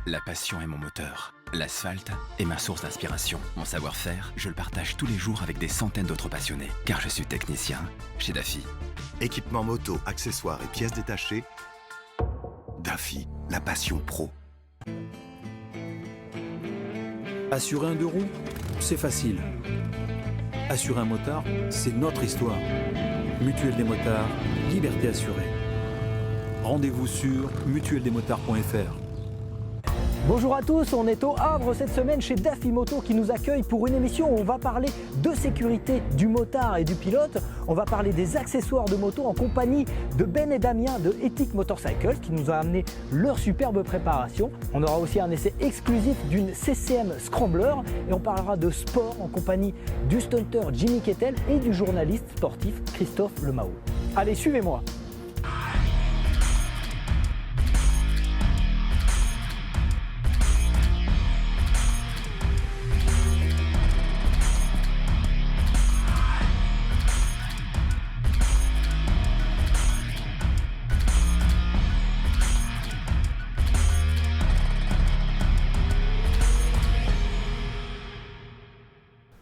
La passion est mon moteur. L'asphalte est ma source d'inspiration. Mon savoir-faire, je le partage tous les jours avec des centaines d'autres passionnés. Car je suis technicien chez Daffy. Équipement moto, accessoires et pièces détachées. Daffy, la passion pro. Assurer un deux roues, c'est facile. Assurer un motard, c'est notre histoire. Mutuelle des motards, liberté assurée. Rendez-vous sur mutueldesmotards.fr. Bonjour à tous, on est au Havre cette semaine chez Daffy Moto qui nous accueille pour une émission où on va parler de sécurité du motard et du pilote. On va parler des accessoires de moto en compagnie de Ben et Damien de Ethic Motorcycles qui nous a amené leur superbe préparation. On aura aussi un essai exclusif d'une CCM Scrambler et on parlera de sport en compagnie du stunter Jimmy Kettel et du journaliste sportif Christophe Lemao. Allez, suivez-moi.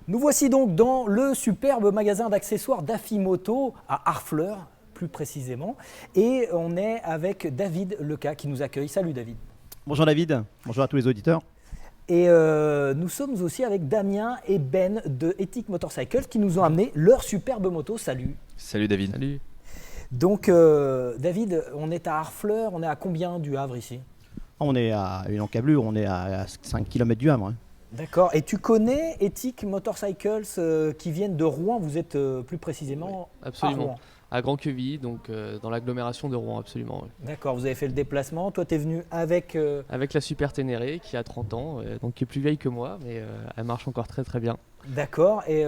Nous voici donc dans le superbe magasin d'accessoires Daffy Moto à Harfleur, plus précisément. Et on est avec David Leca qui nous accueille. Salut David. Bonjour David, bonjour à tous les auditeurs. Et nous sommes aussi avec Damien et Ben de Ethic Motorcycles qui nous ont amené leur superbe moto. Salut. Salut David. Salut. Donc David, on est à Harfleur, on est à combien du Havre ici ? On est à une encablure, on est à 5 km du Havre. Hein. D'accord. Et tu connais Ethic Motorcycles qui viennent de Rouen, vous êtes plus précisément absolument. à Rouen. À Grand-Quevilly, donc dans l'agglomération de Rouen, absolument. Oui. D'accord, vous avez fait le déplacement. Toi, tu es venu avec... Avec la Super Ténéré qui a 30 ans, donc qui est plus vieille que moi, mais elle marche encore très très bien. D'accord, et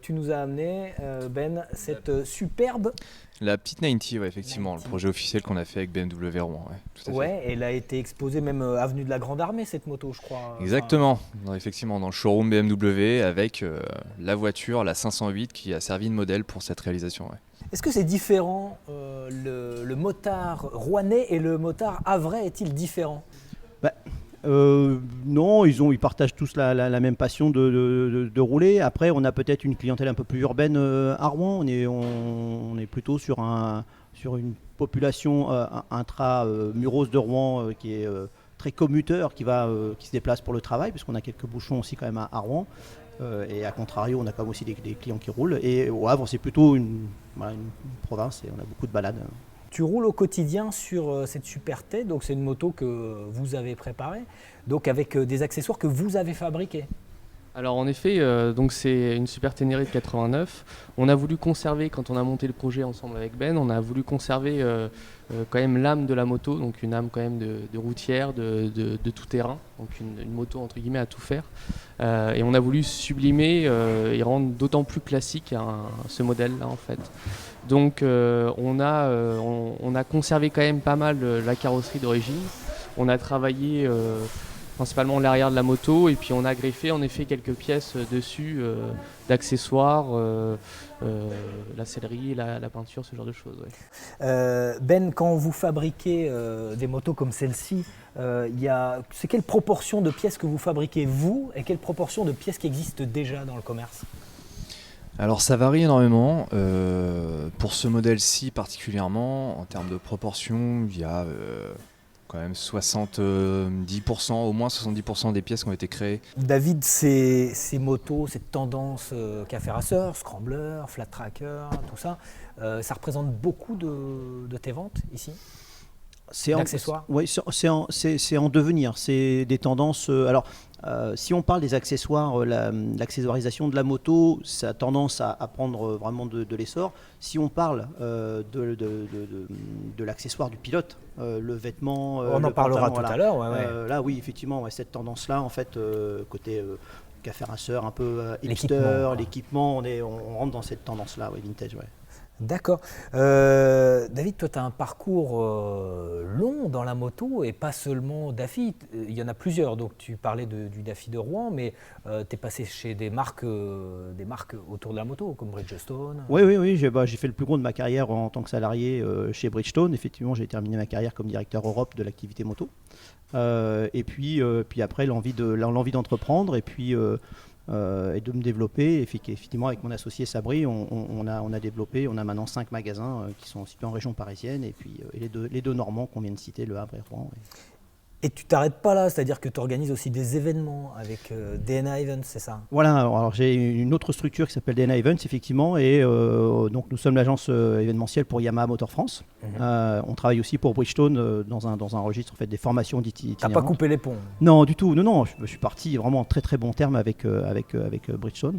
tu nous as amené, Ben, cette superbe... La petite 90, ouais, effectivement, 90. le projet officiel qu'on a fait avec BMW Rouen. Ouais, tout à fait. Ouais, elle a été exposée même avenue de la Grande Armée, cette moto, je crois. Exactement, effectivement, dans le showroom BMW avec la voiture, la 508 qui a servi de modèle pour cette réalisation. Ouais. Est-ce que c'est différent, le motard rouennais et le motard havrais, est-il différent ? Non, ils partagent tous la même passion de rouler. Après, on a peut-être une clientèle un peu plus urbaine à Rouen. On est plutôt sur une population intra-muros de Rouen qui est très commuteur, qui se déplace pour le travail, puisqu'on a quelques bouchons aussi quand même à Rouen. Et à contrario, on a quand même aussi des clients qui roulent. Et au Havre, c'est plutôt une province et on a beaucoup de balades. Tu roules au quotidien sur cette Super T, donc c'est une moto que vous avez préparée, donc avec des accessoires que vous avez fabriqués. Alors en effet, donc c'est une Super Ténéré de 89. On a voulu conserver, quand on a monté le projet ensemble avec Ben, on a voulu conserver quand même l'âme de la moto, donc une âme quand même de routière, de tout terrain, donc une moto entre guillemets à tout faire. Et on a voulu sublimer et rendre d'autant plus classique ce modèle-là en fait. Donc on a conservé quand même pas mal la carrosserie d'origine. On a travaillé principalement l'arrière de la moto et puis on a greffé en effet quelques pièces dessus d'accessoires, la sellerie, la peinture, ce genre de choses. Ouais. Ben, quand vous fabriquez des motos comme celle-ci, c'est quelle proportion de pièces que vous fabriquez vous et quelle proportion de pièces qui existent déjà dans le commerce ? Alors ça varie énormément. Pour ce modèle-ci particulièrement, en termes de proportion, il y a quand même 70%, au moins 70% des pièces qui ont été créées. David, ces motos, cette tendance café racer, scrambler, flat tracker, tout ça, ça représente beaucoup de tes ventes ici ? D'accessoires ? Oui, c'est en devenir. C'est des tendances. Si on parle des accessoires, l'accessoirisation de la moto, ça a tendance à prendre vraiment de l'essor. Si on parle de l'accessoire du pilote, le vêtement, on en parlera tout à l'heure. Ouais. Là, oui, effectivement, cette tendance-là, en fait, côté café racer, un peu hipster, l'équipement, on rentre dans cette tendance-là, vintage. Ouais. D'accord. David, toi, tu as un parcours long dans la moto et pas seulement Daffy. Il y en a plusieurs. Donc, tu parlais du Daffy de Rouen, mais tu es passé chez des marques autour de la moto, comme Bridgestone. Oui. J'ai fait le plus gros de ma carrière en tant que salarié chez Bridgestone. Effectivement, j'ai terminé ma carrière comme directeur Europe de l'activité moto. Et puis après, l'envie d'entreprendre et puis et de me développer. Effectivement, avec mon associé Sabri, on a développé, on a maintenant 5 magasins qui sont situés en région parisienne et puis les deux Normands qu'on vient de citer, Le Havre et Rouen. Et tu t'arrêtes pas là, c'est-à-dire que tu organises aussi des événements avec DNA Events, c'est ça? Voilà, alors j'ai une autre structure qui s'appelle DNA Events, effectivement, et donc nous sommes l'agence événementielle pour Yamaha Motor France. On travaille aussi pour Bridgestone dans un registre, en fait, des formations d'itinérantes. T'as pas coupé les ponts? Non, du tout, non, je suis parti vraiment en très très bon terme avec Bridgestone.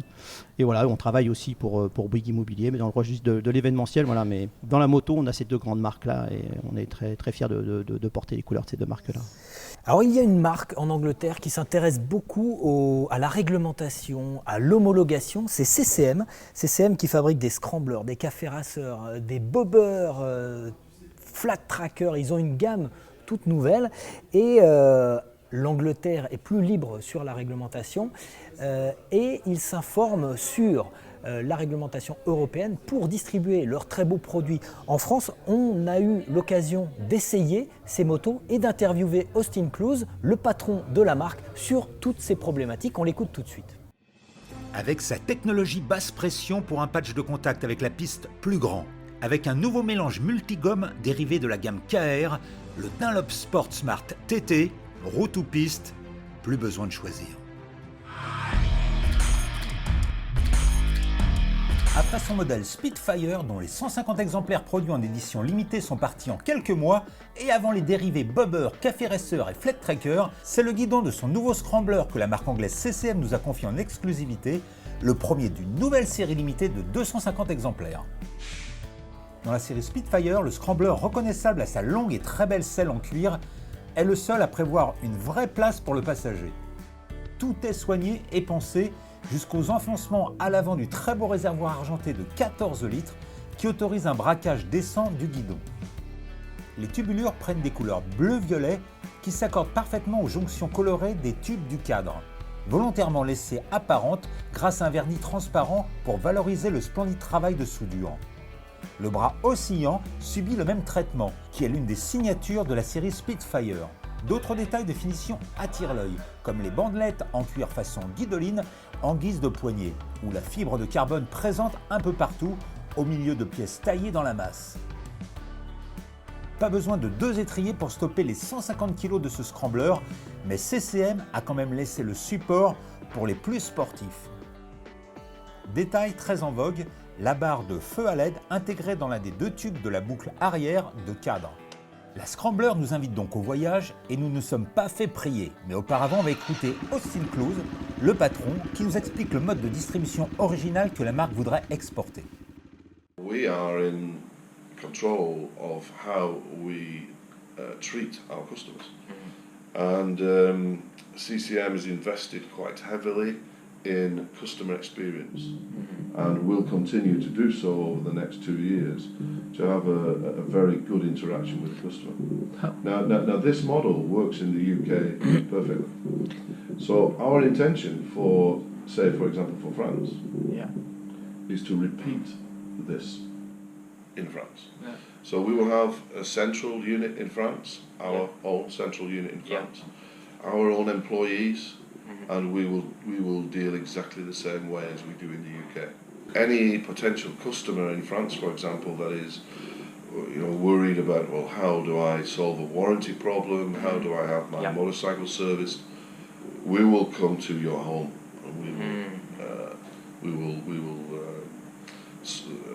Et voilà, on travaille aussi pour Bouygues Immobilier, mais dans le registre de l'événementiel, voilà, mais dans la moto, on a ces deux grandes marques-là, et on est très très fiers de porter les couleurs de ces deux marques-là. Alors il y a une marque en Angleterre qui s'intéresse beaucoup à la réglementation, à l'homologation, c'est CCM. CCM qui fabrique des scramblers, des cafés raceurs, des bobbers, flat trackers, ils ont une gamme toute nouvelle et l'Angleterre est plus libre sur la réglementation et ils s'informent sur la réglementation européenne pour distribuer leurs très beaux produits. En France, on a eu l'occasion d'essayer ces motos et d'interviewer Austin Close, le patron de la marque, sur toutes ces problématiques. On l'écoute tout de suite. Avec sa technologie basse pression pour un patch de contact avec la piste plus grand, avec un nouveau mélange multigomme dérivé de la gamme KR, le Dunlop Sport Smart TT, route ou piste, plus besoin de choisir. Après son modèle Spitfire, dont les 150 exemplaires produits en édition limitée sont partis en quelques mois, et avant les dérivés Bobber, Café Racer et Flat Tracker, c'est le guidon de son nouveau Scrambler que la marque anglaise CCM nous a confié en exclusivité, le premier d'une nouvelle série limitée de 250 exemplaires. Dans la série Spitfire, le Scrambler, reconnaissable à sa longue et très belle selle en cuir, est le seul à prévoir une vraie place pour le passager. Tout est soigné et pensé, jusqu'aux enfoncements à l'avant du très beau réservoir argenté de 14 litres qui autorise un braquage décent du guidon. Les tubulures prennent des couleurs bleu-violet qui s'accordent parfaitement aux jonctions colorées des tubes du cadre, volontairement laissées apparentes grâce à un vernis transparent pour valoriser le splendide travail de soudure. Le bras oscillant subit le même traitement, qui est l'une des signatures de la série Spitfire. D'autres détails de finition attirent l'œil, comme les bandelettes en cuir façon guidoline en guise de poignée, ou la fibre de carbone présente un peu partout, au milieu de pièces taillées dans la masse. Pas besoin de 2 étriers pour stopper les 150 kg de ce scrambler, mais CCM a quand même laissé le support pour les plus sportifs. Détail très en vogue, la barre de feu à LED intégrée dans l'un des 2 tubes de la boucle arrière de cadre. La Scrambler nous invite donc au voyage et nous ne sommes pas fait prier. Mais auparavant, on va écouter Austin Close, le patron, qui nous explique le mode de distribution original que la marque voudrait exporter. We are in control of how we treat our customers. And CCM has invested quite heavily in customer experience and will continue to do so over the next 2 years to have a very good interaction with the customer. Now this model works in the UK perfectly. So our intention for, say for example for France, is to repeat this in France. So we will have a central unit in France, our own central unit in France, our own employees, and we will deal exactly the same way as we do in the UK. Any potential customer in France, for example, that is, worried about, well, how do I solve a warranty problem? How do I have my motorcycle serviced? We will come to your home, and we will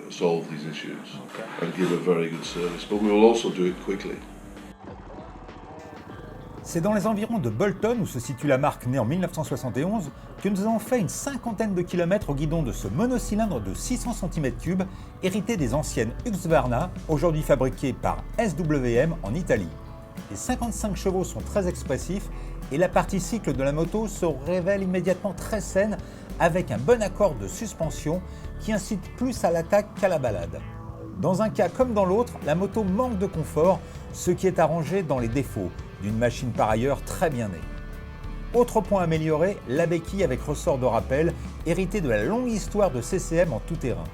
solve these issues and give a very good service. But we will also do it quickly. C'est dans les environs de Bolton, où se situe la marque née en 1971, que nous avons fait une 50aine de kilomètres au guidon de ce monocylindre de 600 cm3, hérité des anciennes Husqvarna, aujourd'hui fabriquées par SWM en Italie. Les 55 chevaux sont très expressifs et la partie cycle de la moto se révèle immédiatement très saine avec un bon accord de suspension qui incite plus à l'attaque qu'à la balade. Dans un cas comme dans l'autre, la moto manque de confort, ce qui est arrangé dans les défauts d'une machine par ailleurs très bien née. Autre point amélioré, la béquille avec ressort de rappel, hérité de la longue histoire de CCM en tout terrain.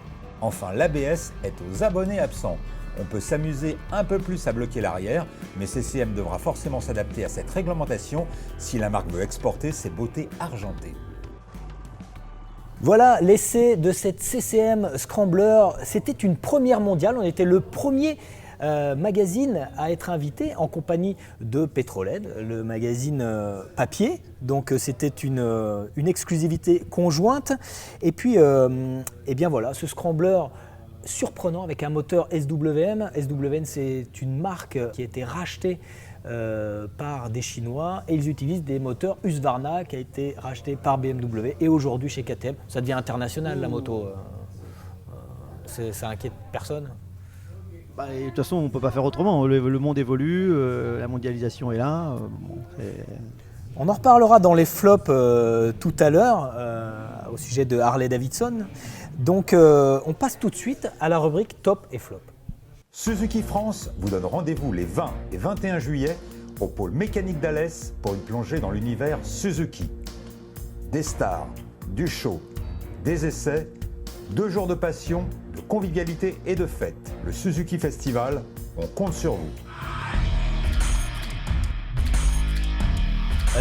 Enfin, l'ABS est aux abonnés absents. On peut s'amuser un peu plus à bloquer l'arrière, mais CCM devra forcément s'adapter à cette réglementation si la marque veut exporter ses beautés argentées. Voilà l'essai de cette CCM Scrambler. C'était une première mondiale. On était le premier magazine à être invité en compagnie de Petrolhead, le magazine papier. Donc c'était une exclusivité conjointe. Et puis, eh bien voilà, ce Scrambler surprenant avec un moteur SWM. SWM, c'est une marque qui a été rachetée par des Chinois et ils utilisent des moteurs Husqvarna qui a été racheté par BMW et aujourd'hui chez KTM. Ça devient international la moto. Ça inquiète personne. De toute façon, on ne peut pas faire autrement. Le monde évolue, la mondialisation est là. On en reparlera dans les flops tout à l'heure au sujet de Harley-Davidson. Donc on passe tout de suite à la rubrique top et flop. Suzuki France vous donne rendez-vous les 20 et 21 juillet au pôle mécanique d'Alès pour une plongée dans l'univers Suzuki. Des stars, du show, des essais, 2 jours de passion, de convivialité et de fête. Le Suzuki Festival, on compte sur vous.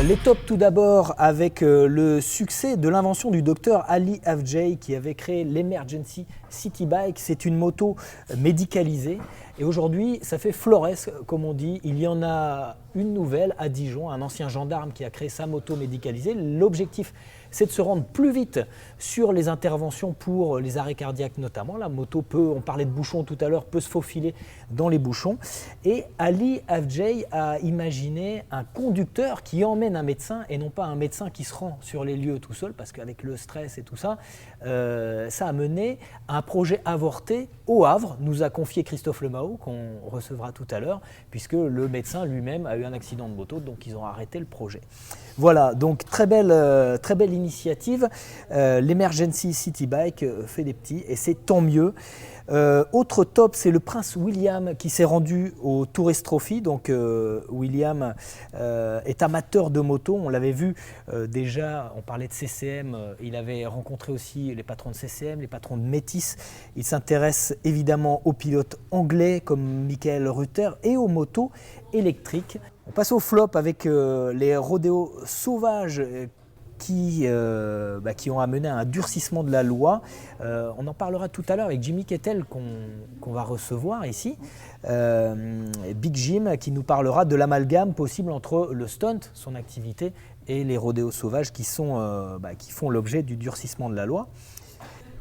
Les tops tout d'abord avec le succès de l'invention du docteur Ali Afjay qui avait créé l'Emergency City Bike. C'est une moto médicalisée et aujourd'hui ça fait florès comme on dit. Il y en a une nouvelle à Dijon, un ancien gendarme qui a créé sa moto médicalisée. L'objectif c'est de se rendre plus vite sur les interventions pour les arrêts cardiaques notamment. La moto peut, on parlait de bouchons tout à l'heure, peut se faufiler dans les bouchons. Et Ali Afjay a imaginé un conducteur qui emmène un médecin et non pas un médecin qui se rend sur les lieux tout seul parce qu'avec le stress et tout ça, ça a mené à un projet avorté au Havre, nous a confié Christophe Lemao qu'on recevra tout à l'heure puisque le médecin lui-même a eu un accident de moto donc ils ont arrêté le projet. Voilà, donc très belle initiative. L'Emergency City Bike fait des petits et c'est tant mieux. Autre top, c'est le prince William qui s'est rendu au Tourist Trophy. Donc William est amateur de moto. On l'avait vu déjà, on parlait de CCM. Il avait rencontré aussi les patrons de CCM, les patrons de Métis. Il s'intéresse évidemment aux pilotes anglais comme Michael Rutter et aux motos électriques. On passe au flop avec les rodéos sauvages qui ont amené à un durcissement de la loi. On en parlera tout à l'heure avec Jimmy Kettel qu'on va recevoir ici. Big Jim qui nous parlera de l'amalgame possible entre le stunt, son activité, et les rodéos sauvages qui font l'objet du durcissement de la loi.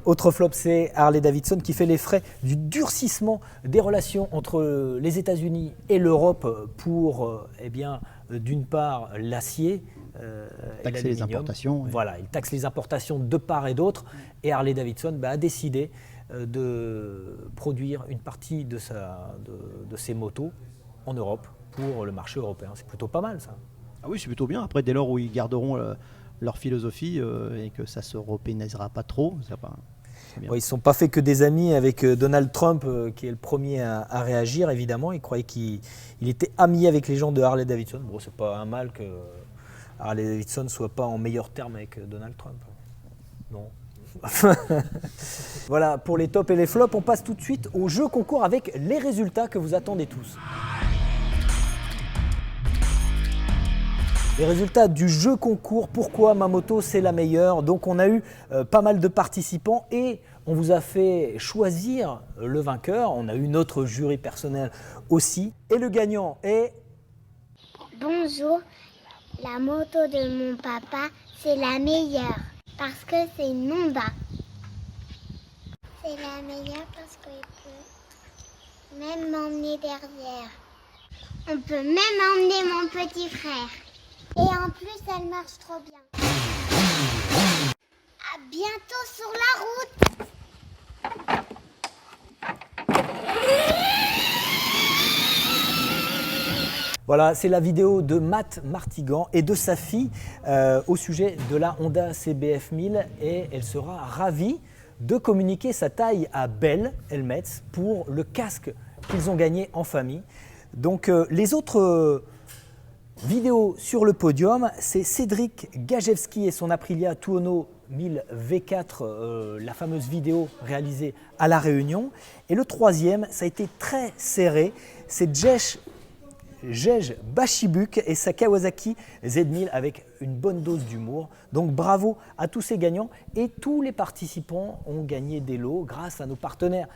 Autre flop, c'est Harley-Davidson qui fait les frais du durcissement des relations entre les États-Unis et l'Europe pour, d'une part, l'acier et taxer les importations. Oui. Voilà, il taxe les importations de part et d'autre. Et Harley-Davidson a décidé de produire une partie de ses motos en Europe pour le marché européen. C'est plutôt pas mal, ça. Ah oui, c'est plutôt bien. Après, dès lors où ils garderont leur philosophie et que ça ne s'européanisera pas trop, ça va. Ils ne sont pas fait que des amis avec Donald Trump, qui est le premier à réagir, évidemment. Il croyait qu'il était ami avec les gens de Harley-Davidson. Bon, c'est pas un mal que Harley-Davidson ne soit pas en meilleurs termes avec Donald Trump. Non. Voilà, pour les tops et les flops, on passe tout de suite au jeu concours avec les résultats que vous attendez tous. Les résultats du jeu concours, pourquoi ma moto c'est la meilleure. Donc on a eu pas mal de participants et on vous a fait choisir le vainqueur. On a eu notre jury personnel aussi. Et le gagnant est... Bonjour, la moto de mon papa c'est la meilleure parce que c'est une Honda. C'est la meilleure parce qu'il peut même m'emmener derrière. On peut même emmener mon petit frère. Et en plus, elle marche trop bien. À bientôt sur la route. Voilà, c'est la vidéo de Matt Martigan et de sa fille au sujet de la Honda CBF 1000 et elle sera ravie de communiquer sa taille à Bell Helmets pour le casque qu'ils ont gagné en famille. Donc les autres vidéos sur le podium, c'est Cédric Gajewski et son Aprilia Tuono 1000 V4, la fameuse vidéo réalisée à La Réunion. Et le troisième, ça a été très serré, c'est Jej Bashibuk et sa Kawasaki Z1000 avec une bonne dose d'humour. Donc bravo à tous ces gagnants et tous les participants ont gagné des lots grâce à nos partenaires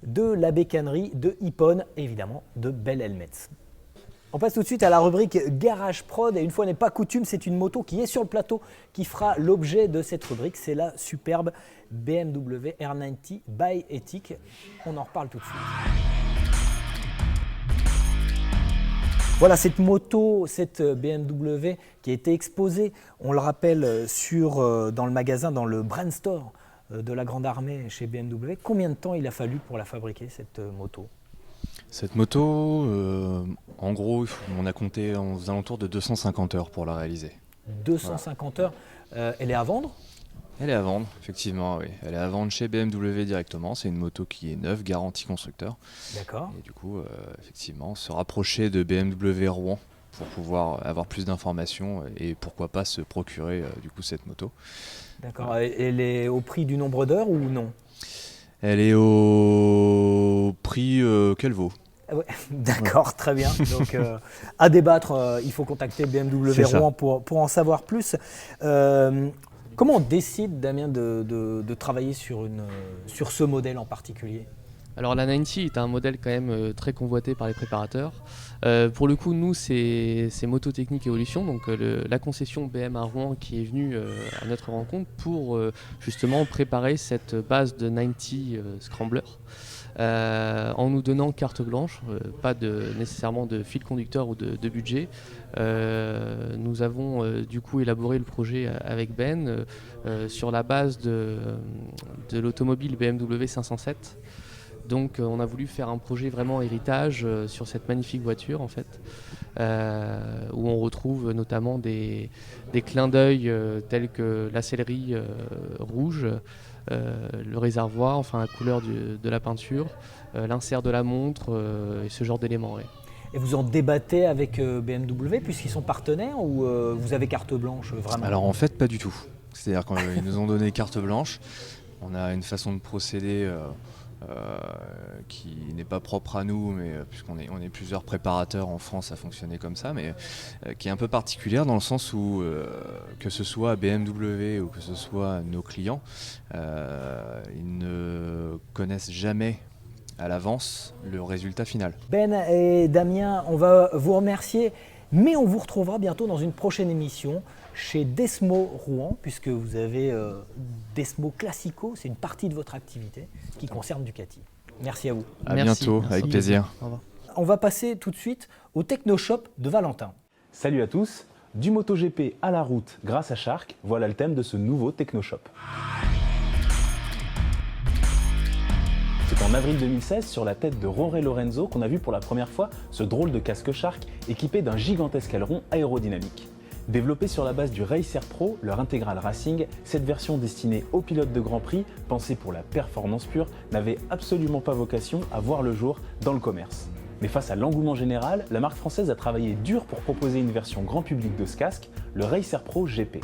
de la bécannerie, de Ippon et évidemment de Bell Helmets. On passe tout de suite à la rubrique Garage Prod et une fois n'est pas coutume, c'est une moto qui est sur le plateau qui fera l'objet de cette rubrique. C'est la superbe BMW R90 by Ethic. On en reparle tout de suite. Voilà cette moto, cette BMW qui a été exposée, on le rappelle, dans le magasin, dans le Brand Store de la Grande Armée chez BMW. Combien de temps il a fallu pour la fabriquer, cette moto ? Cette moto, en gros, on a compté aux alentours de 250 heures pour la réaliser. 250 heures, elle est à vendre ? Elle est à vendre, effectivement, oui. Elle est à vendre chez BMW directement. C'est une moto qui est neuve, garantie constructeur. D'accord. Et du coup, effectivement, se rapprocher de BMW Rouen pour pouvoir avoir plus d'informations et pourquoi pas se procurer du coup cette moto. D'accord. Elle est au prix du nombre d'heures ou non ? Elle est au prix qu'elle vaut. Ouais, d'accord, très bien. Donc à débattre, il faut contacter BMW Rouen pour en savoir plus. Comment on décide, Damien, de travailler sur ce modèle en particulier ? Alors la 90 est un modèle quand même très convoité par les préparateurs. Pour le coup, nous, c'est Mototechnique Evolution, donc la concession BM à Rouen qui est venue à notre rencontre pour justement préparer cette base de 90 Scrambler. En nous donnant carte blanche, pas nécessairement de fil conducteur ou de budget. Nous avons du coup élaboré le projet avec Ben sur la base de l'automobile BMW 507. Donc on a voulu faire un projet vraiment héritage sur cette magnifique voiture en fait, où on retrouve notamment des clins d'œil tels que la sellerie rouge, le réservoir, enfin la couleur de la peinture, l'insert de la montre et ce genre d'éléments. Ouais. Et vous en débattez avec BMW puisqu'ils sont partenaires ou vous avez carte blanche vraiment ? Alors en fait pas du tout. C'est-à-dire qu'ils nous ont donné carte blanche. On a une façon de procéder qui n'est pas propre à nous, mais puisqu'on est plusieurs préparateurs en France à fonctionner comme ça, mais qui est un peu particulière dans le sens où que ce soit BMW ou que ce soit nos clients, ils ne connaissent jamais à l'avance le résultat final. Ben et Damien, on va vous remercier, mais on vous retrouvera bientôt dans une prochaine émission chez Desmo Rouen, puisque vous avez Desmo Classico, c'est une partie de votre activité qui concerne Ducati. Merci à vous. À bientôt, avec plaisir. Au revoir. On va passer tout de suite au Technoshop de Valentin. Salut à tous, du MotoGP à la route grâce à Shark, voilà le thème de ce nouveau Technoshop. C'est en avril 2016, sur la tête de Jorge Lorenzo, qu'on a vu pour la première fois ce drôle de casque Shark équipé d'un gigantesque aileron aérodynamique. Développé sur la base du Racer Pro, leur intégrale Racing, cette version destinée aux pilotes de Grand Prix, pensée pour la performance pure, n'avait absolument pas vocation à voir le jour dans le commerce. Mais face à l'engouement général, la marque française a travaillé dur pour proposer une version grand public de ce casque, le Racer Pro GP.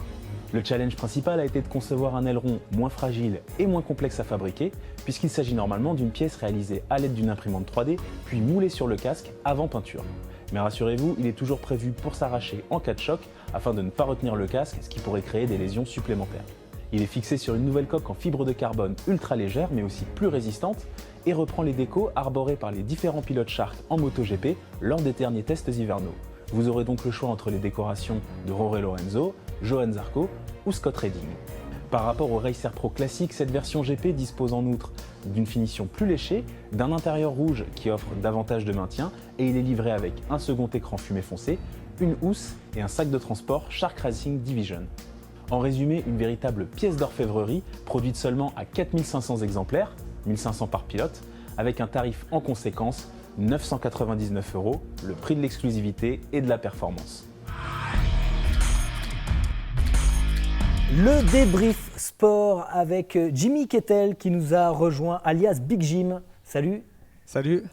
Le challenge principal a été de concevoir un aileron moins fragile et moins complexe à fabriquer, puisqu'il s'agit normalement d'une pièce réalisée à l'aide d'une imprimante 3D, puis moulée sur le casque avant peinture. Mais rassurez-vous, il est toujours prévu pour s'arracher en cas de choc, afin de ne pas retenir le casque, ce qui pourrait créer des lésions supplémentaires. Il est fixé sur une nouvelle coque en fibre de carbone ultra légère, mais aussi plus résistante, et reprend les décos arborés par les différents pilotes Shark en MotoGP lors des derniers tests hivernaux. Vous aurez donc le choix entre les décorations de Jorge Lorenzo, Johann Zarco ou Scott Redding. Par rapport au Racer Pro classique, cette version GP dispose en outre d'une finition plus léchée, d'un intérieur rouge qui offre davantage de maintien, et il est livré avec un second écran fumé foncé, une housse et un sac de transport Shark Racing Division. En résumé, une véritable pièce d'orfèvrerie produite seulement à 4500 exemplaires, 1500 par pilote, avec un tarif en conséquence 999 €, le prix de l'exclusivité et de la performance. Le débrief sport avec Jimmy Kettel qui nous a rejoint, alias Big Jim. Salut. Salut.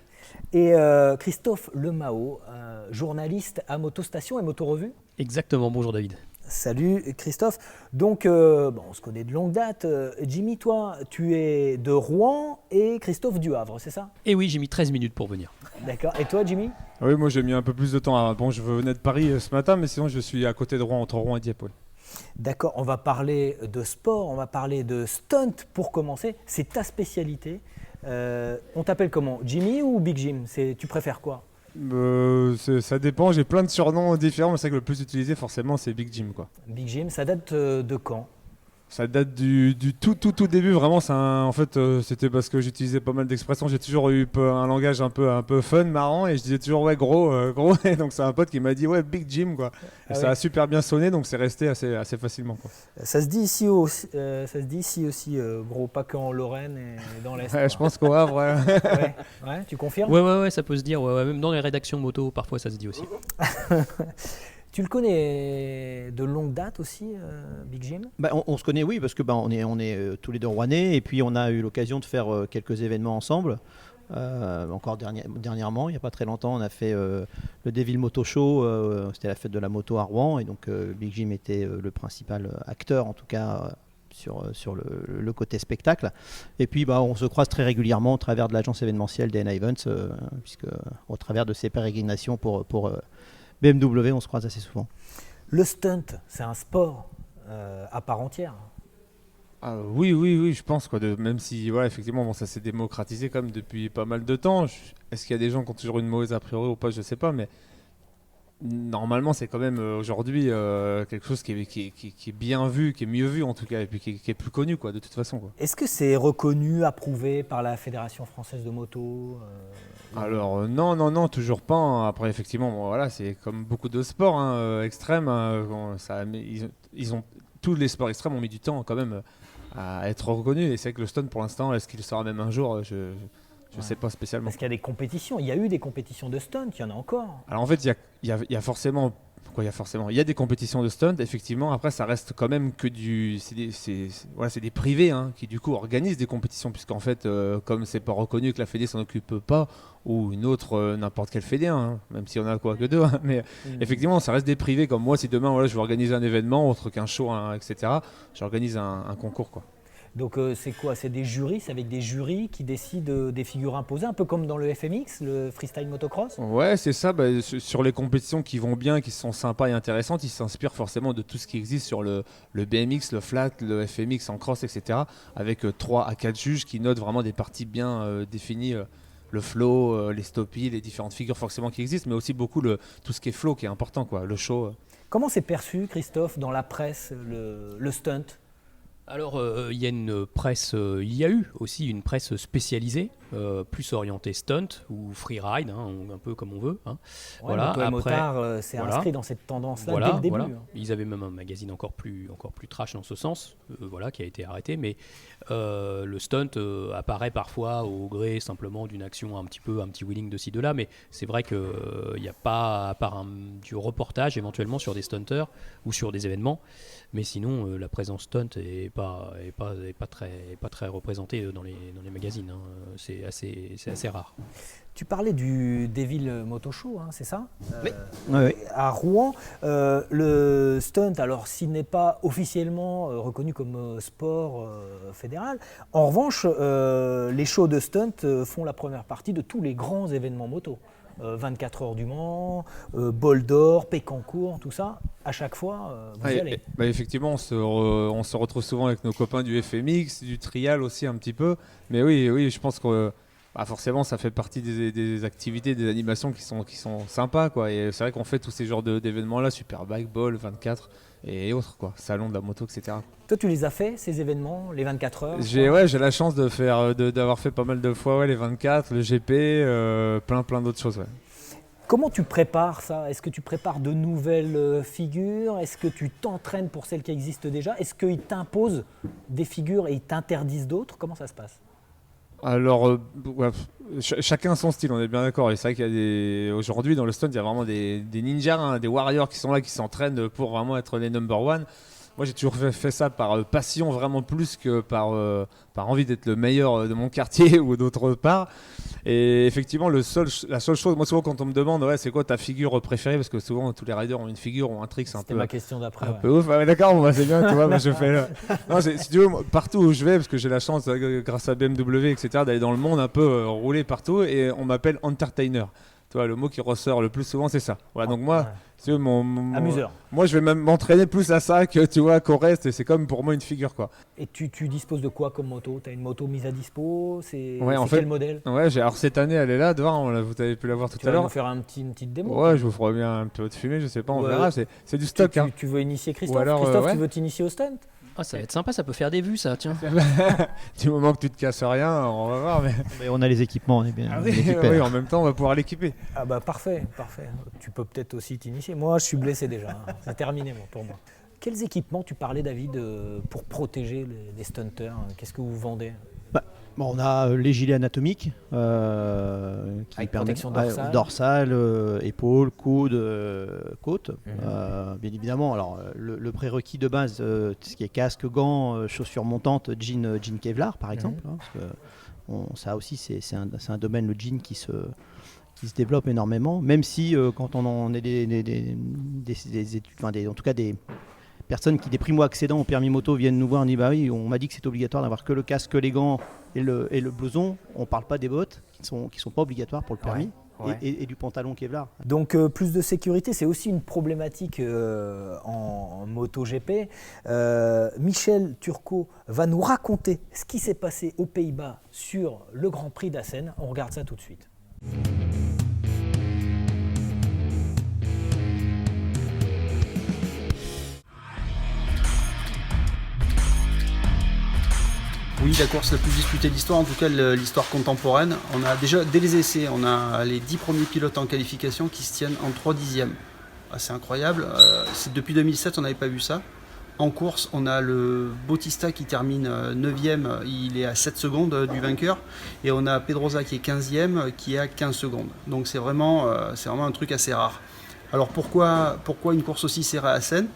Et Christophe Lemao, journaliste à Motostation et Motorevue. Exactement, bonjour David. Salut Christophe. Donc, on se connaît de longue date. Jimmy, toi, tu es de Rouen et Christophe du Havre, c'est ça? Et oui, j'ai mis 13 minutes pour venir. D'accord. Et toi, Jimmy? Oui, moi j'ai mis un peu plus de temps. Bon, je venais de Paris ce matin, mais sinon je suis à côté de Rouen, entre Rouen et Dieppe. Ouais. D'accord, on va parler de sport, on va parler de stunt pour commencer. C'est ta spécialité. On t'appelle comment? Jimmy ou Big Jim? Tu préfères quoi? Ça dépend, j'ai plein de surnoms différents, mais c'est vrai que le plus utilisé forcément c'est Big Jim, quoi. Big Jim, ça date de quand? Ça date du tout début, vraiment. En fait, c'était parce que j'utilisais pas mal d'expressions. J'ai toujours eu un langage un peu fun, marrant, et je disais toujours ouais gros. Et donc c'est un pote qui m'a dit ouais Big Jim, quoi. Et ça a super bien sonné, donc c'est resté assez facilement, quoi. Ça se dit ici aussi, gros, pas qu'en Lorraine et dans l'Est. Ouais, je pense qu'au Havre. Ouais, tu confirmes? Ouais, ça peut se dire. Ouais, même dans les rédactions moto, parfois ça se dit aussi. Tu le connais de longue date aussi, Big Jim? On se connaît, oui, parce que on est tous les deux rouennais, et puis on a eu l'occasion de faire quelques événements ensemble. Encore dernièrement, il n'y a pas très longtemps, on a fait le Devil Moto Show, c'était la fête de la moto à Rouen, et donc Big Jim était le principal acteur, en tout cas sur le côté spectacle. Et puis on se croise très régulièrement au travers de l'agence événementielle DNA Events, puisque au travers de ses pérégrinations pour BMW, on se croise assez souvent. Le stunt, c'est un sport à part entière. Ah, oui, je pense, quoi. Même si, effectivement, ça s'est démocratisé quand même depuis pas mal de temps. Est-ce qu'il y a des gens qui ont toujours une mauvaise a priori ou pas, je sais pas, mais normalement, c'est quand même aujourd'hui quelque chose qui est bien vu, qui est mieux vu en tout cas, et puis qui est plus connu, quoi, de toute façon, quoi. Est-ce que c'est reconnu, approuvé par la Fédération française de moto? Alors non, toujours pas, hein. Après, effectivement, c'est comme beaucoup de sports extrêmes. Tous les sports extrêmes ont mis du temps quand même à être reconnus. Et c'est vrai que le stunt, pour l'instant, est-ce qu'il le sera même un jour? Je ne sais pas spécialement. Parce qu'il y a des compétitions. Il y a eu des compétitions de stunt. Il y en a encore. Alors en fait, il y a forcément. Il y a des compétitions de stunt, effectivement. Après, ça reste quand même que c'est des privés qui du coup organisent des compétitions, puisqu'en fait, comme c'est pas reconnu que la Fédé s'en occupe pas, ou une autre, n'importe quelle Fédé, même s'il y en a que deux, mais effectivement, ça reste des privés. Comme moi, si demain, je veux organiser un événement autre qu'un show, etc., j'organise un concours, quoi. Donc c'est quoi? C'est des jurys, c'est avec des jurys qui décident des figures imposées, un peu comme dans le FMX, le freestyle motocross? Ouais, c'est ça. Sur les compétitions qui vont bien, qui sont sympas et intéressantes, ils s'inspirent forcément de tout ce qui existe sur le BMX, le flat, le FMX en cross, etc. Avec 3 à 4 juges qui notent vraiment des parties bien définies. Le flow, les stoppies, les différentes figures forcément qui existent, mais aussi beaucoup tout ce qui est flow qui est important, quoi, le show. Comment c'est perçu, Christophe, dans la presse, le stunt? Alors, il y a eu aussi une presse spécialisée, plus orientée stunt ou freeride, un peu comme on veut. Moto et Motard s'est inscrit dans cette tendance-là dès le début. Voilà. Ils avaient même un magazine encore plus trash dans ce sens, qui a été arrêté. Mais le stunt apparaît parfois au gré simplement d'une action un petit wheeling de ci de là. Mais c'est vrai qu'il n'y a pas, à part du reportage éventuellement sur des stunters ou sur des événements. Mais sinon, la présence stunt est pas très représentée dans les magazines. C'est assez rare. Tu parlais du Devil Moto Show, c'est ça? Oui. À Rouen, le stunt, alors s'il n'est pas officiellement reconnu comme sport fédéral, en revanche, les shows de stunt font la première partie de tous les grands événements moto. 24 heures du Mans, Bol d'Or, Pécancourt, tout ça, à chaque fois, vous y allez. Effectivement, on se retrouve souvent avec nos copains du FMX, du trial aussi un petit peu. Mais oui, je pense que forcément, ça fait partie des activités, des animations qui sont sympas, quoi. Et c'est vrai qu'on fait tous ces genres d'événements-là, Superbike, Ball, 24 et autres, quoi. Salon de la moto, etc. Toi, tu les as fait, ces événements, les 24 heures? J'ai la chance d'avoir fait pas mal de fois les 24, le GP, plein d'autres choses. Ouais. Comment tu prépares ça? Est-ce que tu prépares de nouvelles figures? Est-ce que tu t'entraînes pour celles qui existent déjà? Est-ce qu'ils t'imposent des figures et ils t'interdisent d'autres? Comment ça se passe? Alors, chacun son style, on est bien d'accord. Et c'est vrai qu'il y a aujourd'hui dans le stunt, il y a vraiment des ninjas, des warriors qui sont là, qui s'entraînent pour vraiment être les number one. Moi, j'ai toujours fait ça par passion, vraiment plus que par envie d'être le meilleur de mon quartier ou d'autre part. Et effectivement, la seule chose, moi souvent quand on me demande c'est quoi ta figure préférée, parce que souvent tous les riders ont une figure ou un trick, c'est un peu ma question d'après. Un peu ouf. Ah ouais, d'accord, moi c'est bien, tu vois, moi je fais non, si tu veux, partout où je vais, parce que j'ai la chance grâce à BMW, etc., d'aller dans le monde un peu rouler partout, et on m'appelle entertainer. Tu vois, le mot qui ressort le plus souvent, c'est ça. Voilà, donc moi, si tu veux, amuseur. Moi, je vais même m'entraîner plus à ça que, tu vois, qu'au reste. Et c'est comme pour moi une figure, quoi. Et tu disposes de quoi comme moto? Tu as une moto mise à dispo? C'est en fait, quel modèle? Ouais, alors cette année, elle est là, devant. Vous avez pu la voir tout à l'heure. Tu vas nous faire une petite démo? Ouais, je vous ferai bien un peu de fumée, je sais pas, on verra. C'est du stock. Tu veux initier Christophe? Alors, Christophe, tu veux t'initier au stunt? Ah, ça va être sympa, ça peut faire des vues, ça, tiens. Du moment que tu te casses rien, on va voir. Mais on a les équipements, on est bien. Oui, en même temps, on va pouvoir l'équiper. Ah bah parfait. Tu peux peut-être aussi t'initier. Moi, je suis blessé déjà. C'est terminé pour moi. Quels équipements tu parlais, David, pour protéger les stunters? Qu'est-ce que vous vendez? On a les gilets anatomiques qui avec protection dorsale, épaules, coudes, côtes. Bien évidemment, alors le prérequis de base, ce qui est casque, gants, chaussures montantes, jean Kevlar par exemple, parce que ça aussi c'est un domaine, le jean qui se développe énormément, même si quand on est des études, en tout cas des personnes qui, des primo-accédants au permis moto, viennent nous voir, on dit bah oui, on m'a dit que c'était obligatoire d'avoir que le casque, que les gants et le blouson. On parle pas des bottes qui sont pas obligatoires pour le permis. Et du pantalon Kevlar. Donc plus de sécurité, c'est aussi une problématique en MotoGP. Michel Turcot va nous raconter ce qui s'est passé aux Pays-Bas sur le Grand Prix d'Assen. On regarde ça tout de suite. Oui, la course la plus disputée de l'histoire, en tout cas l'histoire contemporaine. On a déjà, dès les essais, on a les 10 premiers pilotes en qualification qui se tiennent en 3 dixièmes. C'est incroyable. Depuis 2007, on n'avait pas vu ça. En course, on a le Bautista qui termine 9e, il est à 7 secondes du vainqueur. Et on a Pedrosa qui est 15e, qui est à 15 secondes. Donc c'est vraiment un truc assez rare. Alors pourquoi une course aussi serrée à Assen ?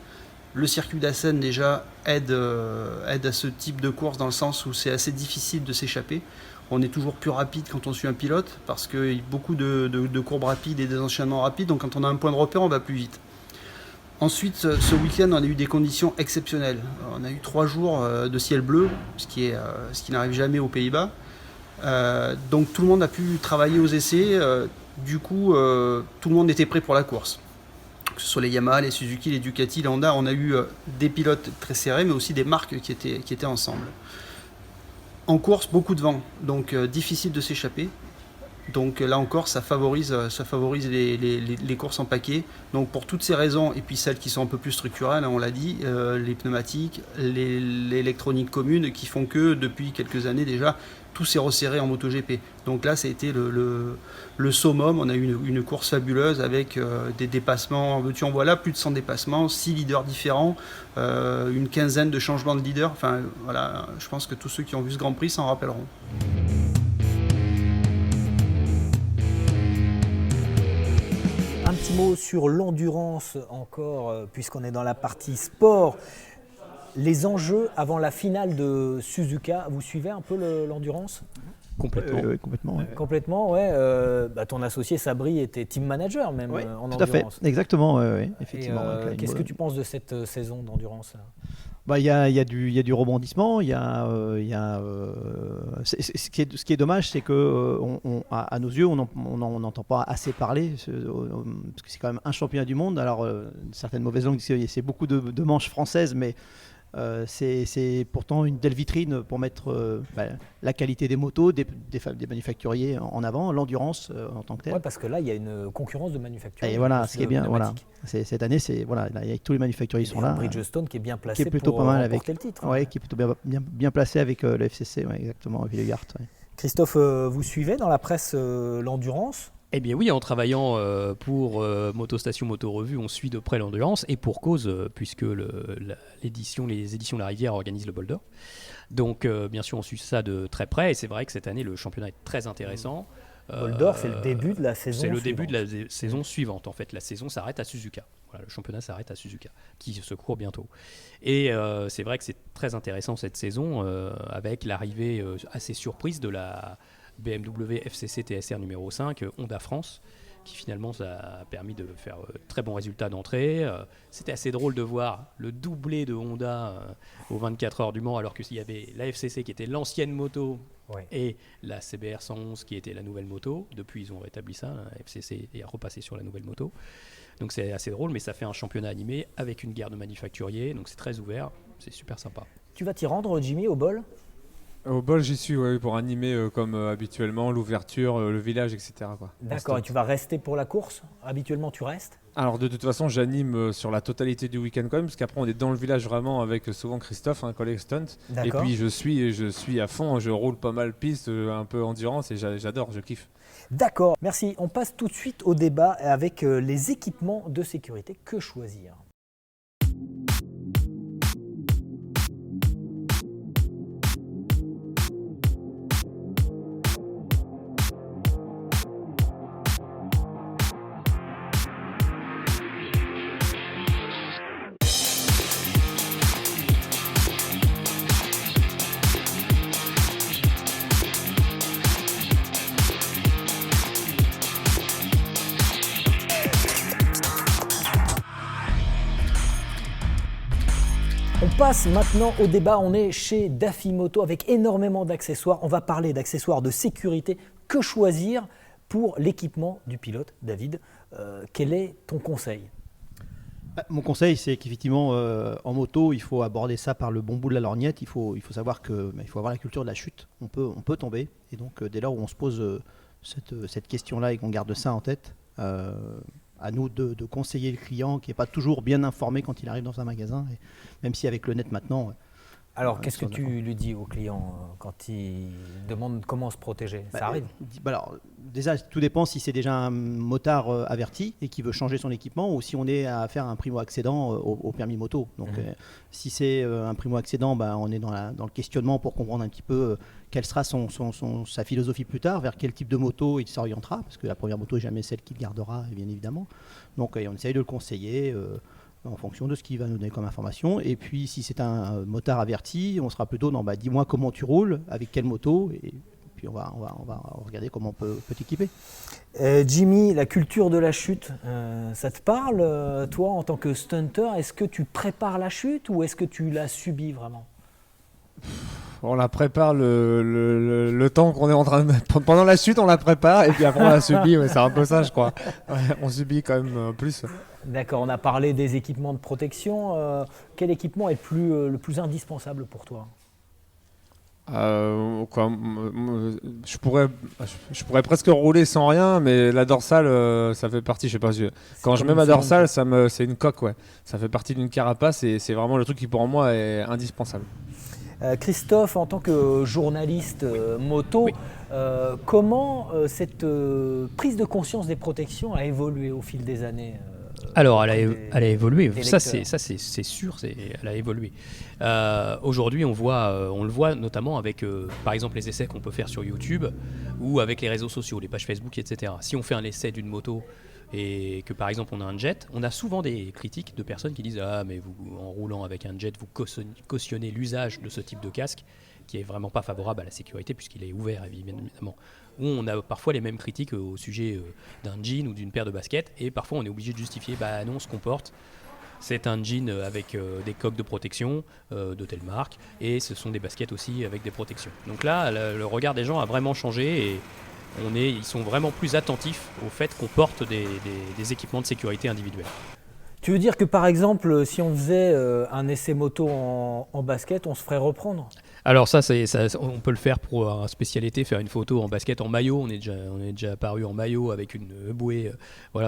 Le circuit d'Assen déjà aide à ce type de course dans le sens où c'est assez difficile de s'échapper. On est toujours plus rapide quand on suit un pilote parce qu'il y a beaucoup de courbes rapides et des enchaînements rapides. Donc quand on a un point de repère, on va plus vite. Ensuite, ce week-end, on a eu des conditions exceptionnelles. On a eu 3 jours de ciel bleu, ce qui n'arrive jamais aux Pays-Bas. Donc tout le monde a pu travailler aux essais. Du coup, tout le monde était prêt pour la course. Que ce soit les Yamaha, les Suzuki, les Ducati, les Honda, on a eu des pilotes très serrés, mais aussi des marques qui étaient ensemble. En course, beaucoup de vent, donc difficile de s'échapper. Donc là encore, ça favorise les courses en paquet. Donc pour toutes ces raisons, et puis celles qui sont un peu plus structurelles, on l'a dit, les pneumatiques, l'électronique commune, qui font que depuis quelques années déjà, tout s'est resserré en MotoGP. Donc là, ça a été le summum. On a eu une course fabuleuse avec des dépassements, tu en vois là, plus de 100 dépassements, 6 leaders différents, une quinzaine de changements de leaders. Enfin voilà, je pense que tous ceux qui ont vu ce Grand Prix s'en rappelleront. Un petit mot sur l'endurance encore, puisqu'on est dans la partie sport. Les enjeux avant la finale de Suzuka, vous suivez un peu l'endurance ? Complètement. Complètement, ouais. Ton associé Sabri était team manager même en tout endurance. À fait, exactement, effectivement. Qu'est-ce que tu penses de cette saison d'endurance ? Il y a du rebondissement. Ce qui est dommage, c'est que à nos yeux, on n'entend pas assez parler, parce que c'est quand même un championnat du monde. Alors, certaines mauvaises langues disent que c'est beaucoup de manches françaises, mais c'est pourtant une belle vitrine pour mettre la qualité des motos, des manufacturiers en avant, l'endurance en tant que telle. Ouais, parce que là, il y a une concurrence de manufacturiers. Et voilà, ce qui est bien, cette année, tous les manufacturiers sont là. Bridgestone qui est bien placé, qui est plutôt pour pas mal remporter le titre. Qui est plutôt bien placé avec le FCC, exactement, avec Villegard. Christophe, vous suivez dans la presse l'endurance ? Eh bien oui, en travaillant pour Motostation Moto Revue, on suit de près l'endurance, et pour cause, puisque les éditions La Rivière organisent le Boulder. Donc bien sûr, on suit ça de très près, et c'est vrai que cette année, le championnat est très intéressant. Boulder, c'est le début de la saison suivante. C'est le début de la saison suivante, en fait. La saison s'arrête à Suzuka. Voilà, le championnat s'arrête à Suzuka, qui se court bientôt. Et c'est vrai que c'est très intéressant cette saison, avec l'arrivée assez surprise de la BMW FCC TSR numéro 5, Honda France, qui finalement ça a permis de faire très bons résultats d'entrée. C'était assez drôle de voir le doublé de Honda aux 24 heures du Mans, alors qu'il y avait la FCC qui était l'ancienne moto et la CBR 111 qui était la nouvelle moto. Depuis, ils ont rétabli ça, la FCC est repassée sur la nouvelle moto. Donc c'est assez drôle, mais ça fait un championnat animé avec une guerre de manufacturiers, donc c'est très ouvert, c'est super sympa. Tu vas t'y rendre, Jimmy, au bol ? Au bol, j'y suis pour animer comme habituellement l'ouverture, le village, etc. quoi. D'accord, et tu vas rester pour la course ? Habituellement, tu restes ? Alors de toute façon, j'anime sur la totalité du week-end quand même, parce qu'après on est dans le village vraiment avec souvent Christophe, un collègue stunt. Et puis je suis à fond, je roule pas mal piste, un peu endurance et j'adore, je kiffe. D'accord, merci. On passe tout de suite au débat avec les équipements de sécurité. Que choisir ? On passe maintenant au débat. On est chez Daffy Moto avec énormément d'accessoires. On va parler d'accessoires de sécurité. Que choisir pour l'équipement du pilote, David ? Quel est ton conseil ? Mon conseil, c'est qu'effectivement, en moto, il faut aborder ça par le bon bout de la lorgnette. Il faut savoir qu'il faut avoir la culture de la chute. On peut tomber. Et donc, dès lors où on se pose cette question-là et qu'on garde ça en tête, à nous de conseiller le client qui n'est pas toujours bien informé quand il arrive dans un magasin, et même si avec le net maintenant... Alors, qu'est-ce que tu lui dis au client quand il demande comment se protéger ? Ça arrive ? Alors, déjà, tout dépend si c'est déjà un motard averti et qui veut changer son équipement, ou si on est à faire un primo-accédant au permis moto. Donc, si c'est un primo-accédant, on est dans le questionnement pour comprendre un petit peu quelle sera sa philosophie plus tard, vers quel type de moto il s'orientera, parce que la première moto n'est jamais celle qu'il gardera, bien évidemment. Donc, on essaye de le conseiller en fonction de ce qu'il va nous donner comme information. Et puis, si c'est un motard averti, on sera plutôt dans dis-moi comment tu roules, avec quelle moto, et puis on va regarder comment on peut t'équiper. Jimmy, la culture de la chute, ça te parle, toi, en tant que stunter ? Est-ce que tu prépares la chute ou est-ce que tu la subis vraiment ? On la prépare le temps qu'on est en train de... Pendant la chute, on la prépare et puis après on la subit. C'est un peu ça, je crois. On subit quand même plus. D'accord, on a parlé des équipements de protection. Quel équipement est le plus indispensable pour toi ? Je pourrais presque rouler sans rien, mais la dorsale, ça fait partie. Je sais pas. Quand je mets ma dorsale, c'est une coque, ouais. Ça fait partie d'une carapace et c'est vraiment le truc qui pour moi est indispensable. Christophe, en tant que journaliste moto, oui. Comment cette prise de conscience des protections a évolué au fil des années ? Alors, elle a évolué. Ça, c'est sûr, elle a évolué. Aujourd'hui, on le voit notamment avec, par exemple, les essais qu'on peut faire sur YouTube ou avec les réseaux sociaux, les pages Facebook, etc. Si on fait un essai d'une moto et que, par exemple, on a un jet, on a souvent des critiques de personnes qui disent « Ah, mais vous, en roulant avec un jet, vous cautionnez l'usage de ce type de casque qui est vraiment pas favorable à la sécurité puisqu'il est ouvert, évidemment. » Où on a parfois les mêmes critiques au sujet d'un jean ou d'une paire de baskets et parfois on est obligé de justifier non, ce qu'on porte c'est un jean avec des coques de protection de telle marque et ce sont des baskets aussi avec des protections. Donc là le regard des gens a vraiment changé et ils sont vraiment plus attentifs au fait qu'on porte des équipements de sécurité individuels. Tu veux dire que par exemple, si on faisait un essai moto en basket, on se ferait reprendre ? Alors ça, on peut le faire pour une spécialité, faire une photo en basket, en maillot. On est déjà apparu en maillot avec une bouée,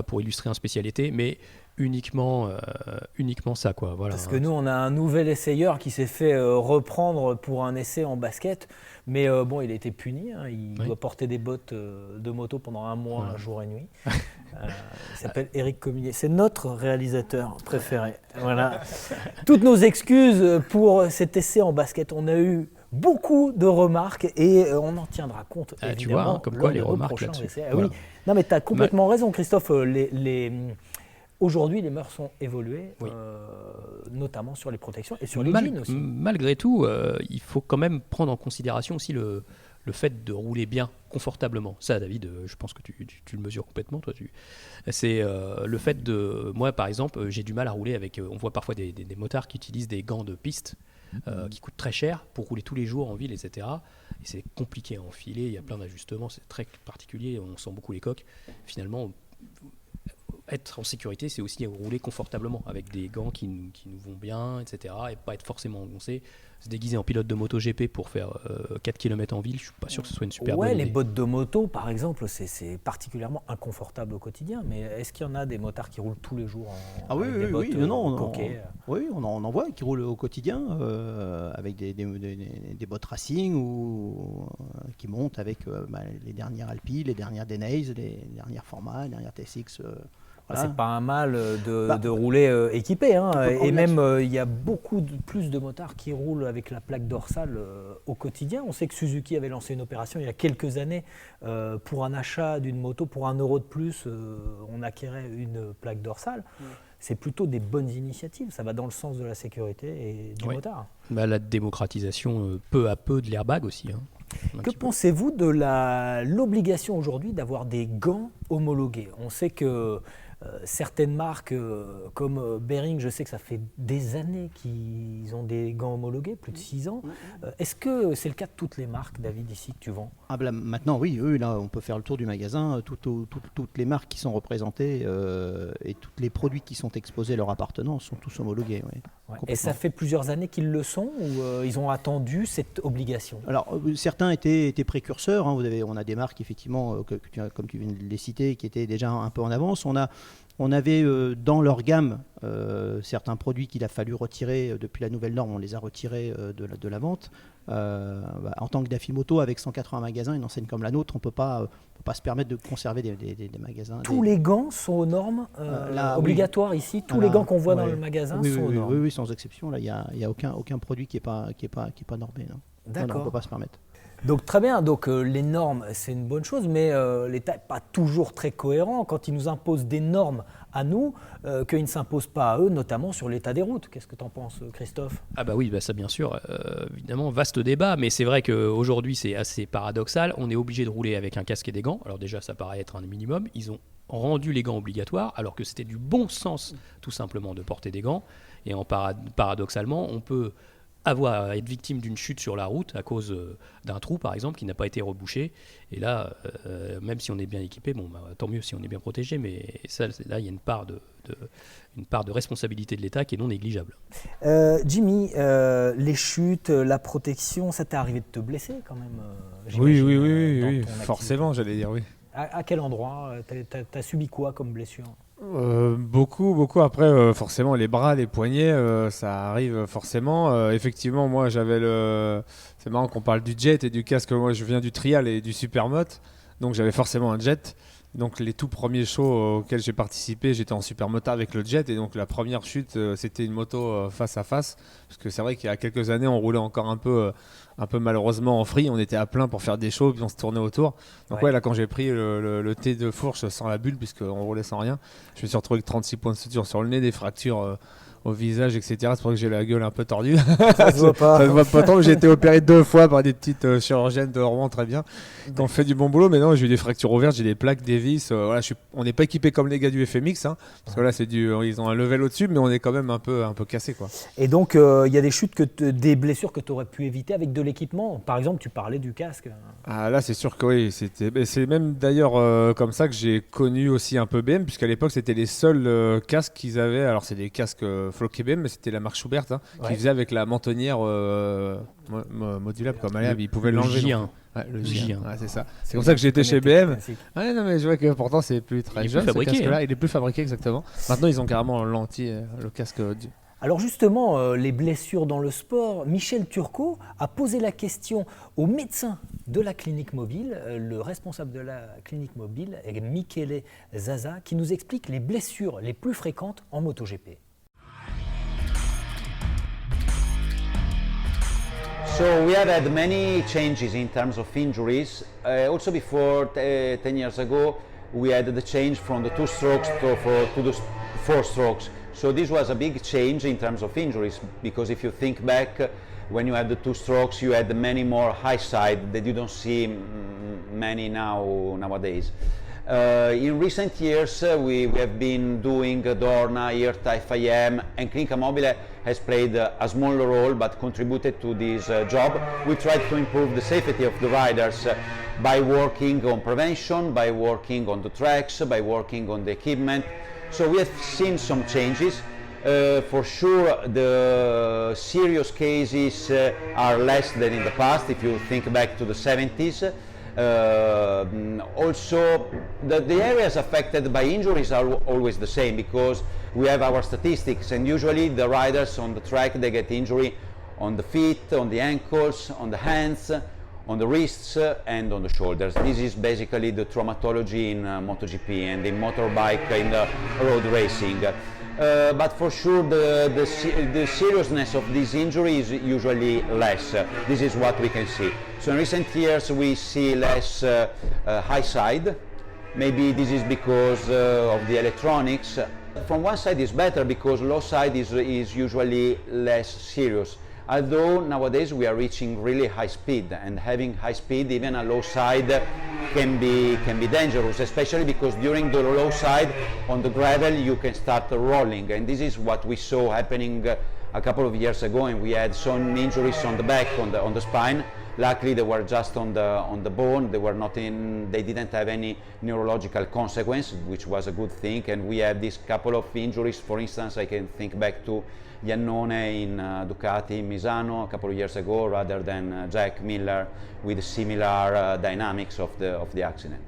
pour illustrer une spécialité, mais uniquement ça, quoi. Voilà. Parce que nous, on a un nouvel essayeur qui s'est fait reprendre pour un essai en basket, mais il a été puni. Il doit porter des bottes de moto pendant un mois, jour et nuit. Il s'appelle Eric Cominier. C'est notre réalisateur préféré. Voilà. Toutes nos excuses pour cet essai en basket. On a eu beaucoup de remarques et on en tiendra compte, évidemment. Tu vois, comme quoi les remarques là-dessus. Oui. Non, mais tu as complètement raison, Christophe. Aujourd'hui, les mœurs sont évoluées, notamment sur les protections et sur les jeans aussi. Malgré tout, il faut quand même prendre en considération aussi le fait de rouler bien, confortablement. Ça, David, je pense que tu le mesures complètement. Toi, c'est le fait de... Moi, par exemple, j'ai du mal à rouler avec... on voit parfois des motards qui utilisent des gants de piste qui coûtent très cher pour rouler tous les jours en ville, etc. Et c'est compliqué à enfiler, il y a plein d'ajustements, c'est très particulier, on sent beaucoup les coques. Finalement, être en sécurité, c'est aussi rouler confortablement avec des gants qui nous vont bien, etc. Et pas être forcément engoncé. Se déguiser en pilote de MotoGP pour faire 4 km en ville, je ne suis pas sûr que ce soit une super bonne idée. Les bottes de moto, par exemple, c'est particulièrement inconfortable au quotidien. Mais est-ce qu'il y en a des motards qui roulent tous les jours avec des bottes Oui, on en voit qui roulent au quotidien avec des bottes racing ou qui montent avec les dernières Alpi, les dernières Danaze, les dernières formats, les dernières TSX. Voilà. C'est pas un mal de rouler équipé. Et même, il y a beaucoup plus de motards qui roulent avec la plaque dorsale au quotidien. On sait que Suzuki avait lancé une opération il y a quelques années pour un achat d'une moto, pour 1 euro de plus, on acquérait une plaque dorsale. C'est plutôt des bonnes initiatives. Ça va dans le sens de la sécurité et du motard. La démocratisation peu à peu de l'airbag aussi. Que pensez-vous de l'obligation aujourd'hui d'avoir des gants homologués ? On sait que certaines marques comme Behring, je sais que ça fait des années qu'ils ont des gants homologués, plus de 6 ans. Est-ce que c'est le cas de toutes les marques, David, ici que tu vends ? Maintenant, oui, là, on peut faire le tour du magasin. Toutes les marques qui sont représentées et tous les produits qui sont exposés leur appartenance sont tous homologués. Oui, et ça fait plusieurs années qu'ils le sont ou ils ont attendu cette obligation ? Alors, certains étaient précurseurs. On a des marques, effectivement, comme tu viens de les citer, qui étaient déjà un peu en avance. On avait dans leur gamme certains produits qu'il a fallu retirer depuis la nouvelle norme. On les a retirés de la vente. En tant que Dafimoto, avec 180 magasins, une enseigne comme la nôtre, on ne peut pas se permettre de conserver des magasins. Tous les gants sont aux normes obligatoires ici. Tous les gants qu'on voit dans le magasin sont aux normes. Oui, sans exception. Là, il n'y a aucun produit qui n'est pas normé. Non. D'accord. On ne peut pas se permettre. Donc très bien, les normes c'est une bonne chose, mais l'État n'est pas toujours très cohérent quand il nous impose des normes à nous qu'ils ne s'imposent pas à eux, notamment sur l'état des routes. Qu'est-ce que tu en penses, Christophe ? Oui, ça bien sûr, évidemment, vaste débat, mais c'est vrai qu'aujourd'hui c'est assez paradoxal, on est obligé de rouler avec un casque et des gants, alors déjà ça paraît être un minimum, ils ont rendu les gants obligatoires alors que c'était du bon sens tout simplement de porter des gants, et paradoxalement on peut être victime d'une chute sur la route à cause d'un trou par exemple qui n'a pas été rebouché, et là même si on est bien équipé, tant mieux si on est bien protégé, mais là il y a une part de responsabilité de l'État qui est non négligeable. Jimmy, les chutes, la protection, ça t'est arrivé de te blesser quand même Oui, forcément, j'allais dire oui. À quel endroit t'as subi quoi comme blessure ? Beaucoup. Après, forcément, les bras, les poignets, ça arrive forcément. Effectivement, moi, c'est marrant qu'on parle du jet et du casque. Moi, je viens du trial et du supermote, donc j'avais forcément un jet. Donc, les tout premiers shows auxquels j'ai participé, j'étais en supermotard avec le jet. Et donc, la première chute, c'était une moto face à face. Parce que c'est vrai qu'il y a quelques années, on roulait encore un peu malheureusement en free. On était à plein pour faire des shows, puis on se tournait autour. Donc, là, quand j'ai pris le thé de fourche sans la bulle, puisqu'on roulait sans rien, je me suis retrouvé avec 36 points de suture sur le nez, des fractures au visage, etc. C'est pour ça que j'ai la gueule un peu tordue. Ça se voit pas. Ça se voit pas tant, mais j'ai été opéré 2 fois par des petites chirurgiennes de Rouen, très bien, qui ont fait du bon boulot. Mais non, j'ai eu des fractures ouvertes, j'ai des plaques, des vis. On n'est pas équipé comme les gars du FMX, parce que là, ils ont un level au-dessus, mais on est quand même un peu cassé, quoi. Et donc, il y a des chutes, des blessures que tu aurais pu éviter avec de l'équipement. Par exemple, tu parlais du casque. Là, c'est sûr que oui. C'est même d'ailleurs comme ça que j'ai connu aussi un peu BM, puisqu'à l'époque, c'était les seuls casques qu'ils avaient. Alors, c'est des casques floqués BM, mais c'était la marque Schubert qui faisait avec la mentonnière modulable comme elle, ils pouvaient l'enlever. Le J1. C'est ça. C'est comme ça que j'étais chez BM. Non, mais je vois que pourtant c'est plus très jeune ce casque-là. Il est plus fabriqué, exactement. Maintenant, ils ont carrément le casque. Alors justement, les blessures dans le sport, Michel Turcot a posé la question au médecin de la clinique mobile. Le responsable de la clinique mobile est Michele Zaza, qui nous explique les blessures les plus fréquentes en MotoGP. So we have had many changes in terms of injuries. Also before 10 years ago, we had the change from the 2 strokes to the 4 strokes. So this was a big change in terms of injuries, because if you think back, when you had the 2 strokes, you had many more high side that you don't see many nowadays. In recent years, we have been doing Dorna, IRTA, FIM, and Clinca Mobile has played a smaller role but contributed to this job. We tried to improve the safety of the riders by working on prevention, by working on the tracks, by working on the equipment. So we have seen some changes. For sure, the serious cases are less than in the past, if you think back to the 70s. Also, the areas affected by injuries are always the same, because we have our statistics, and usually the riders on the track, they get injury on the feet, on the ankles, on the hands, on the wrists and on the shoulders. This is basically the traumatology in MotoGP and in motorbike in road racing. But for sure the seriousness of this injury is usually less. This is what we can see. So in recent years we see less high side. Maybe this is because of the electronics. From one side it's better because low side is usually less serious. Although nowadays we are reaching really high speed, and having high speed, even a low side can be dangerous, especially because during the low side on the gravel you can start rolling, and this is what we saw happening a couple of years ago, and we had some injuries on the back, on the spine. Luckily they were just on the bone, they didn't have any neurological consequence, which was a good thing, and we had this couple of injuries. For instance, I can think back to Iannone in Ducati Misano a couple of years ago, rather than Jack Miller with similar dynamics of the accident.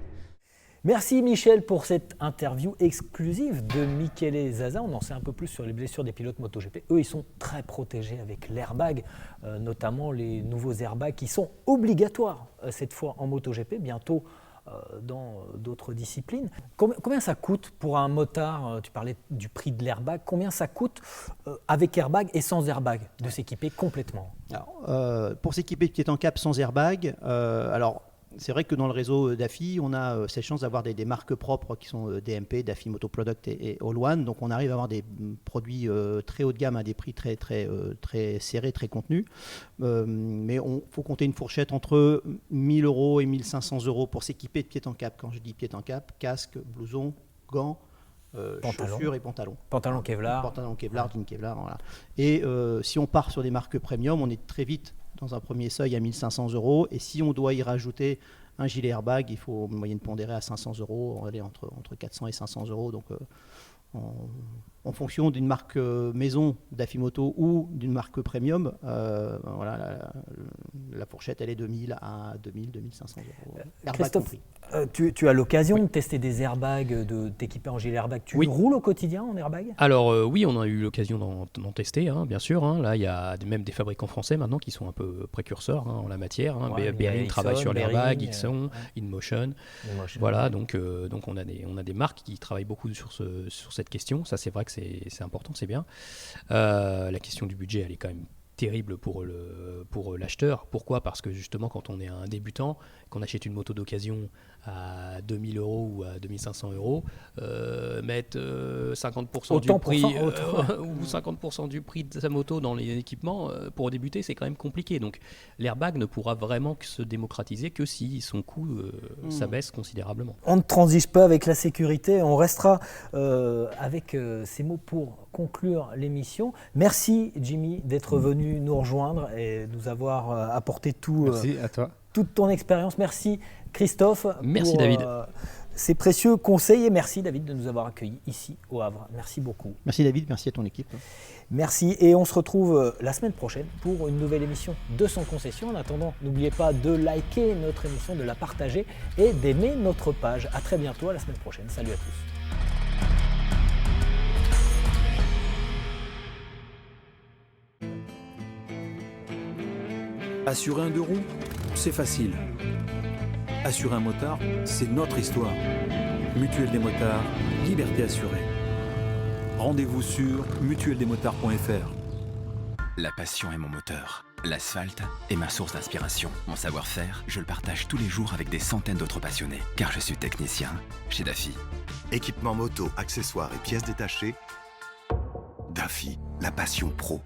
Merci Michel pour cette interview exclusive de Michele Zaza. On en sait un peu plus sur les blessures des pilotes MotoGP. Eux, ils sont très protégés avec l'airbag, notamment les nouveaux airbags qui sont obligatoires cette fois en MotoGP, bientôt dans d'autres disciplines. Combien ça coûte pour un motard? Tu parlais du prix de l'airbag. Combien ça coûte avec airbag et sans airbag de s'équiper complètement? Alors, pour s'équiper de pied en cap sans airbag, c'est vrai que dans le réseau DAFI, on a cette chance d'avoir des marques propres qui sont DMP, DAFI Moto Product et All One. Donc on arrive à avoir des produits très haut de gamme à des prix très serrés, très contenus. Mais il faut compter une fourchette entre 1 000 € et 1 500 € pour s'équiper de pied en cap. Quand je dis pied en cap, casque, blouson, gants, chaussures et pantalons. Pantalon Kevlar. Pantalon Kevlar, jean Kevlar, voilà. Et si on part sur des marques premium, on est très vite dans un premier seuil à 1 500 €. Et si on doit y rajouter un gilet airbag, il faut une moyenne pondérée à 500 €. On va aller entre 400 et 500 €. Donc en fonction d'une marque maison d'Afimoto ou d'une marque premium, voilà, la fourchette elle est de 1000 à 2000, 2500 €. Christophe, tu as l'occasion de tester des airbags, de t'équiper en gilet airbag. Tu roules au quotidien en airbag? Alors oui, on a eu l'occasion d'en tester, bien sûr. Là, il y a même des fabricants français maintenant qui sont un peu précurseurs en la matière. Bearing travaille sur l'airbag, Ixon, InMotion. Voilà, donc on a des marques qui travaillent beaucoup sur cette question. Ça, c'est vrai que c'est important, c'est bien. La question du budget, elle est quand même terrible pour l'acheteur. Pourquoi? Parce que justement, quand on est un débutant, qu'on achète une moto d'occasion à 2000 € ou à 2500 €, mettre 50% du prix ou 50% du prix de sa moto dans les équipements, pour débuter, c'est quand même compliqué. Donc l'airbag ne pourra vraiment que se démocratiser que si son coût s'abaisse considérablement. On ne transige pas avec la sécurité. On restera avec ces mots pour conclure l'émission. Merci Jimmy d'être venu nous rejoindre et nous avoir apporté Merci à toi. Toute ton expérience. Merci Christophe. Merci David. Ces précieux conseils, et merci David de nous avoir accueillis ici au Havre. Merci beaucoup. Merci David, merci à ton équipe. Merci, et on se retrouve la semaine prochaine pour une nouvelle émission de Sans Concession. En attendant, n'oubliez pas de liker notre émission, de la partager et d'aimer notre page. À très bientôt, à la semaine prochaine. Salut à tous. Assurer un deux roues, c'est facile. Assurer un motard, c'est notre histoire. Mutuelle des motards, liberté assurée. Rendez-vous sur mutueldesmotards.fr. La passion est mon moteur. L'asphalte est ma source d'inspiration. Mon savoir-faire, je le partage tous les jours avec des centaines d'autres passionnés. Car je suis technicien chez Daffy. Équipement moto, accessoires et pièces détachées, Daffy, la passion pro.